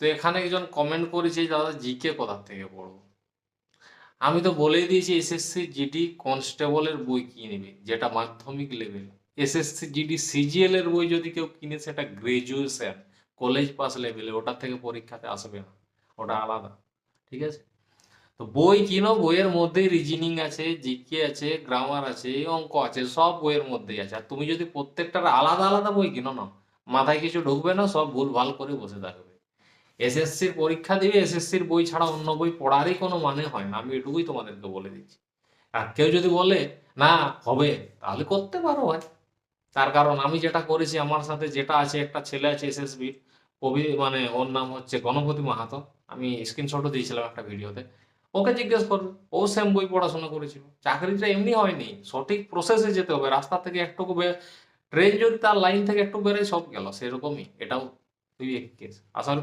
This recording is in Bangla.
তো এখানে একজন কমেন্ট করেছে, দাদা জিকে কোথা থেকে পড়বো? আমি তো বলেই দিয়েছি এসএসসি জিডি কনস্টেবলের বই কিনে নেবে, যেটা মাধ্যমিক লেভেল। এসএসসি জিডি সিজিএল এর বই যদি কেউ কিনে, সেটা গ্রাজুয়েশন কলেজ পাস লেভেলে, ওটার থেকে পরীক্ষাতে আসবে না, ওটা আলাদা। ঠিক আছে? তো বই কিনো, বইয়ের মধ্যেই রিজনিং আছে, জিকে আছে, গ্রামার আছে, অঙ্ক আছে, সব বইয়ের মধ্যেই আছে। আর তুমি যদি প্রত্যেকটার আলাদা আলাদা বই কিনো না, মাথায় কিছু ঢুকবে না, সব ভুল ভাল করে বসে থাকবে। এসএসসির পরীক্ষা দিবে, এসএসসির বই ছাড়া অন্য বই পড়ারই কোনো মানে হয় না, আমি এটুকুই তোমাদেরকে বলে দিচ্ছি। আর কেউ যদি বলে না হবে, তাহলে করতে পারো ভাই। তার কারণ আমি যেটা করেছি, আমার সাথে যেটা আছে, একটা ছেলে আছে এসএসবি মানে ওর নাম হচ্ছে গণপতি মাহাতো, আমি স্ক্রিনশটও দিয়েছিলাম একটা ভিডিওতে। ওকে জিজ্ঞেস করবে, ও সেম বই পড়াশোনা করেছিল। চাকরিটা এমনি হয়নি, সঠিক প্রসেসে যেতে হবে। রাস্তা থেকে একটুকু ট্রেন যদি তার লাইন থেকে একটু বেরোয়, সব গেল, সেরকমই এটাও তুই কেস। আশা করি